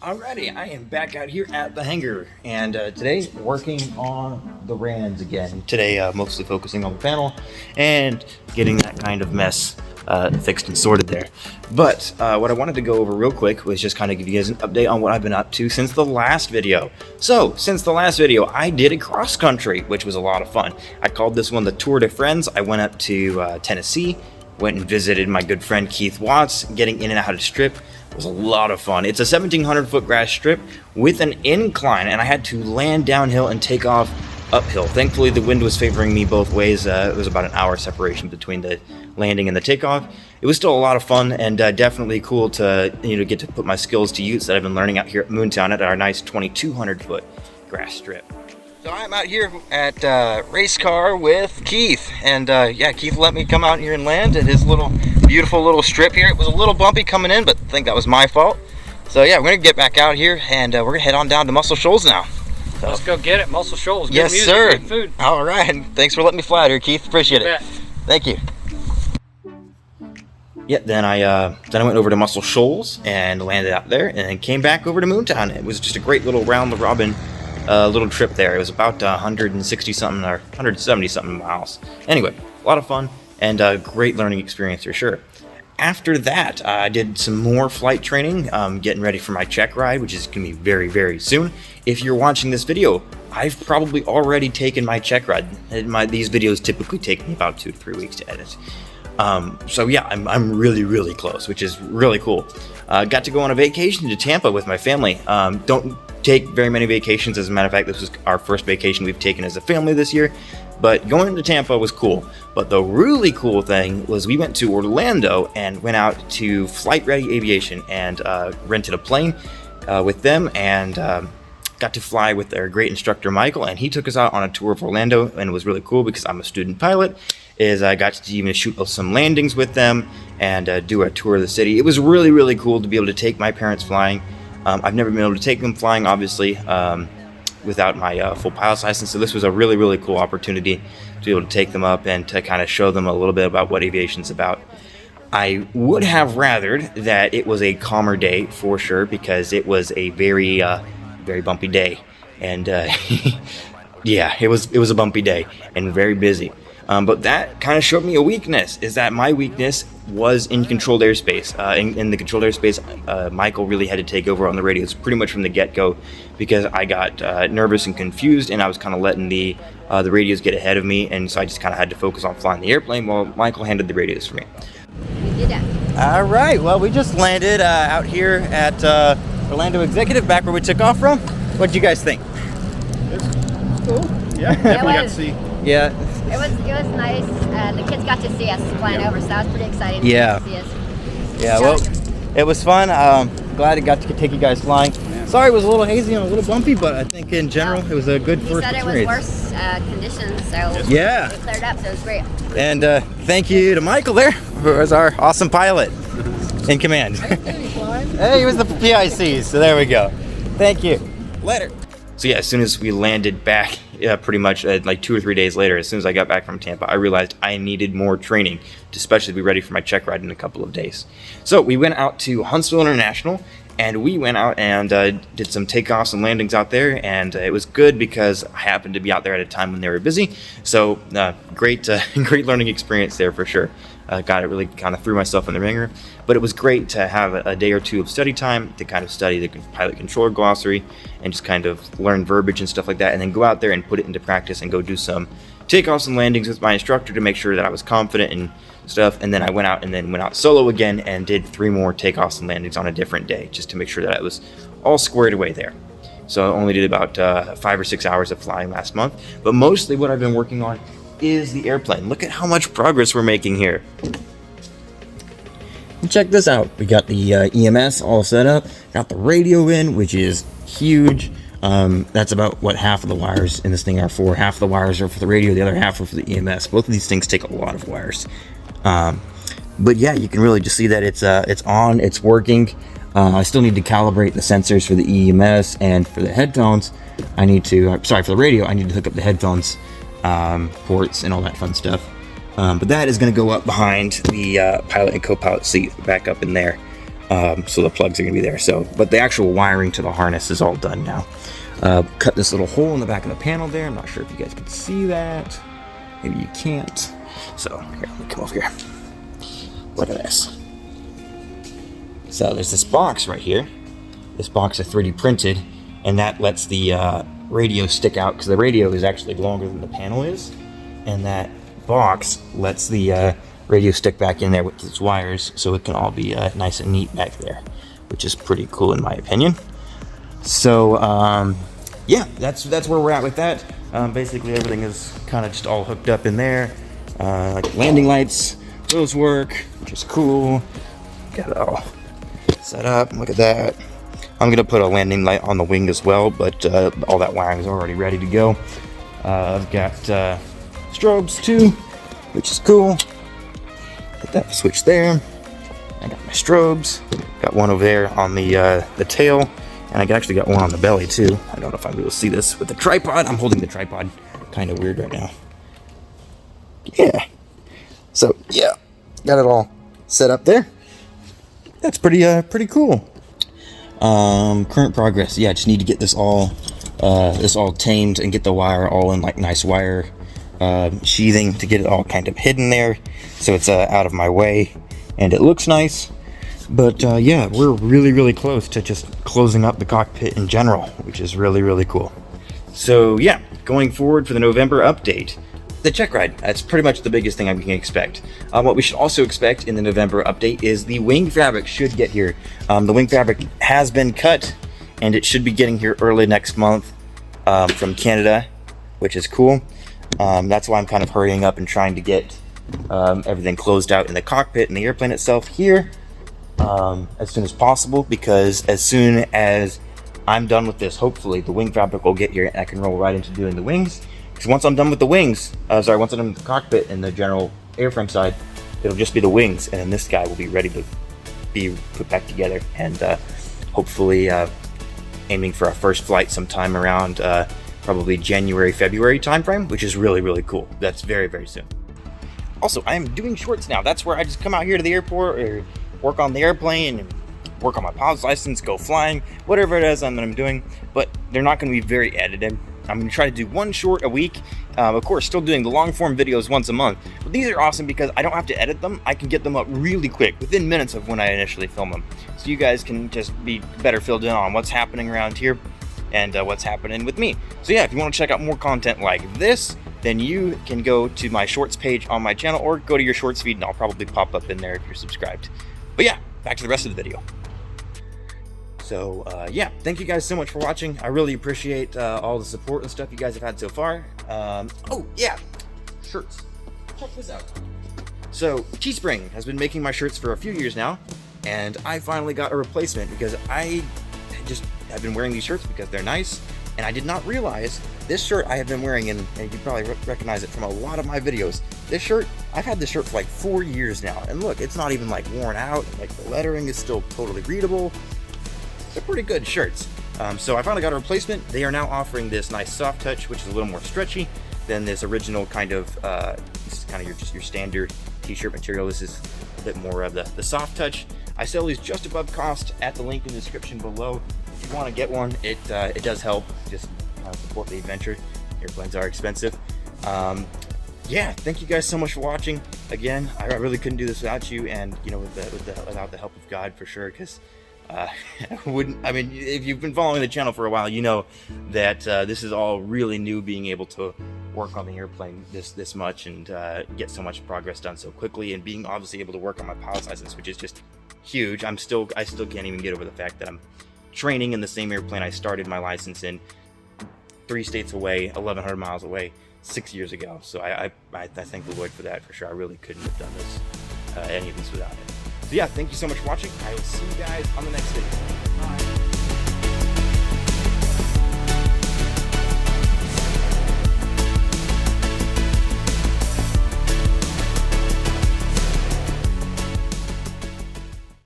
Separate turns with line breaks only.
Alrighty, I am back out here at the hangar, and today working on the RANs again. Today mostly focusing on the panel and getting that kind of mess fixed and sorted there. But what I wanted to go over real quick was just kind of give you guys an update on what I've been up to since the last video. So, since the last video, I did a cross country, which was a lot of fun. I called this one the Tour de Friends. I went up to Tennessee, went and visited my good friend Keith Watts. Getting in and out of the strip was a lot of fun. It's a 1,700-foot grass strip with an incline, and I had to land downhill and take off uphill. Thankfully, the wind was favoring me both ways. It was about an hour separation between the landing and the takeoff. It was still a lot of fun, and definitely cool to get to put my skills to use that I've been learning out here at Moontown at our nice 2,200-foot grass strip. So I'm out here at race car with Keith, and yeah, Keith let me come out here and land at his beautiful little strip here. It was a little bumpy coming in, but I think that was my fault. So yeah, we're gonna get back out here, and we're gonna head on down to Muscle Shoals now. So,
let's go get it, Muscle Shoals. Good
yes,
music,
sir.
Good food.
All right, thanks for letting me fly out here, Keith. Appreciate it. Thank you. Yeah, then I went over to Muscle Shoals and landed out there, and then came back over to Moontown. It was just a great little round the robin little trip there. It was about 160 something or 170 something miles. Anyway, a lot of fun and a great learning experience for sure. After that, I did some more flight training, getting ready for my check ride, which is going to be very, very soon. If you're watching this video, I've probably already taken my check ride. These videos typically take me about 2 to 3 weeks to edit. So yeah, I'm really, really close, which is really cool. Got to go on a vacation to Tampa with my family. Don't take very many vacations. As a matter of fact, this was our first vacation we've taken as a family this year. But going to Tampa was cool. But the really cool thing was we went to Orlando and went out to Flight Ready Aviation and rented a plane with them and got to fly with their great instructor Michael, and he took us out on a tour of Orlando, and it was really cool because I'm a student pilot. I got to even shoot some landings with them and do a tour of the city. It was really, really cool to be able to take my parents flying. I've never been able to take them flying, obviously, without my full pilot's license, so this was a really, really cool opportunity to be able to take them up and to kind of show them a little bit about what aviation's about. I would have rathered that it was a calmer day for sure, because it was a very, very bumpy day, and yeah, it was a bumpy day and very busy. But that kind of showed me a weakness, is that my weakness was in controlled airspace. In the controlled airspace, Michael really had to take over on the radios pretty much from the get-go, because I got nervous and confused, and I was kind of letting the radios get ahead of me, and so I just kind of had to focus on flying the airplane while Michael handled the radios for me.
We did that.
All right, well, we just landed out here at Orlando Executive, back where we took off from. What did you guys think?
It's cool. Yeah, definitely got to see.
Yeah.
It was nice. The kids got to see us flying over, so that was pretty exciting.
Yeah.
To see us.
Yeah, well, it was fun. Glad I got to take you guys flying. Sorry it was a little hazy and a little bumpy, but I think in general it was a good first experience.
He said it was worse conditions, so
yeah,
we cleared up, so it was great.
And thank you to Michael there, who was our awesome pilot in command. Hey, he was the PIC, so there we go. Thank you. Later. So yeah, as soon as we landed back, pretty much like 2 or 3 days later, as soon as I got back from Tampa, I realized I needed more training to especially be ready for my check ride in a couple of days. So we went out to Huntsville International, and we went out and did some takeoffs and landings out there, and it was good because I happened to be out there at a time when they were busy. So great learning experience there for sure. Got it, really kind of threw myself in the ringer, but it was great to have a day or two of study time to kind of study the pilot controller glossary and just kind of learn verbiage and stuff like that, and then go out there and put it into practice and go do some takeoffs and landings with my instructor to make sure that I was confident and stuff. And then I went out solo again and did 3 more takeoffs and landings on a different day just to make sure that I was all squared away there. So I only did about 5 or 6 hours of flying last month, but mostly what I've been working on is the airplane. Look at how much progress we're making here. And check this out. We got the EMS all set up, got the radio in, which is huge. That's about what half of the wires in this thing are for. Half of the wires are for the radio, the other half are for the EMS. Both of these things take a lot of wires. But yeah, you can really just see that it's on, it's working. I still need to calibrate the sensors for the EMS, and for the headphones, for the radio, I need to hook up the headphones ports and all that fun stuff. But that is going to go up behind the pilot and co-pilot seat, back up in there. So the plugs are going to be there. But the actual wiring to the harness is all done now. Cut this little hole in the back of the panel there. I'm not sure if you guys can see that. Maybe you can't. So here, let me come over here. Look at this. So there's this box right here. This box is 3D printed, and that lets the radio stick out, because the radio is actually longer than the panel is, and that box lets the radio stick back in there with its wires, so it can all be nice and neat back there, which is pretty cool in my opinion. So yeah, that's where we're at with that. Basically everything is kind of just all hooked up in there. Like landing lights, those work, which is cool. Got it all set up. Look at that. I'm gonna put a landing light on the wing as well, but all that wiring is already ready to go. I've got strobes too, which is cool. Put that switch there. I got my strobes. Got one over there on the tail, and I actually got one on the belly too. I don't know if I'm able to see this with the tripod. I'm holding the tripod kind of weird right now. Yeah. So yeah, got it all set up there. That's pretty cool. Current progress. Yeah, I just need to get this all tamed and get the wire all in like nice wire sheathing to get it all kind of hidden there, so it's out of my way and it looks nice. But yeah, we're really close to just closing up the cockpit in general, which is really cool. So yeah, going forward for the November update, the check ride. That's pretty much the biggest thing I can expect. What we should also expect in the November update is the wing fabric should get here. The wing fabric has been cut, and it should be getting here early next month from Canada, which is cool. That's why I'm kind of hurrying up and trying to get everything closed out in the cockpit and the airplane itself here as soon as possible, because as soon as I'm done with this, hopefully the wing fabric will get here and I can roll right into doing the wings. Because once I'm done with the wings, once I'm done with the cockpit and the general airframe side, it'll just be the wings, and then this guy will be ready to be put back together, and hopefully aiming for our first flight sometime around probably January, February timeframe, which is really cool. That's very soon. Also, I am doing shorts now. That's where I just come out here to the airport or work on the airplane and work on my pilot's license, go flying, whatever it is that I'm doing, but they're not going to be very edited. I'm going to try to do one short a week. Of course, still doing the long form videos once a month. But these are awesome because I don't have to edit them. I can get them up really quick, within minutes of when I initially film them. So you guys can just be better filled in on what's happening around here and what's happening with me. So yeah, if you want to check out more content like this, then you can go to my shorts page on my channel, or go to your shorts feed and I'll probably pop up in there if you're subscribed. But yeah, back to the rest of the video. So yeah, thank you guys so much for watching. I really appreciate all the support and stuff you guys have had so far. Oh yeah, shirts. Check this out. So Teespring has been making my shirts for a few years now, and I finally got a replacement because I just have been wearing these shirts because they're nice, and I did not realize this shirt I have been wearing, and you probably recognize it from a lot of my videos. This shirt, I've had this shirt for like 4 years now, and look, it's not even like worn out. Like the lettering is still totally readable. They're pretty good shirts. So I finally got a replacement. They are now offering this nice soft touch, which is a little more stretchy than this original kind of, this is kind of just your standard t-shirt material. This is a bit more of the soft touch. I sell these just above cost at the link in the description below. If you want to get one, it does help. Just support the adventure. Airplanes are expensive. Yeah, thank you guys so much for watching. Again, I really couldn't do this without you, and you know, without the help of God for sure, because I mean, if you've been following the channel for a while, you know that this is all really new, being able to work on the airplane this much and get so much progress done so quickly, and being obviously able to work on my pilot's license, which is just huge. I still can't even get over the fact that I'm training in the same airplane I started my license in, 3 states away, 1,100 miles away, 6 years ago. So I thank the Lord for that for sure. I really couldn't have done this, any of this without it. So yeah, thank you so much for watching. I will see you guys on the next video.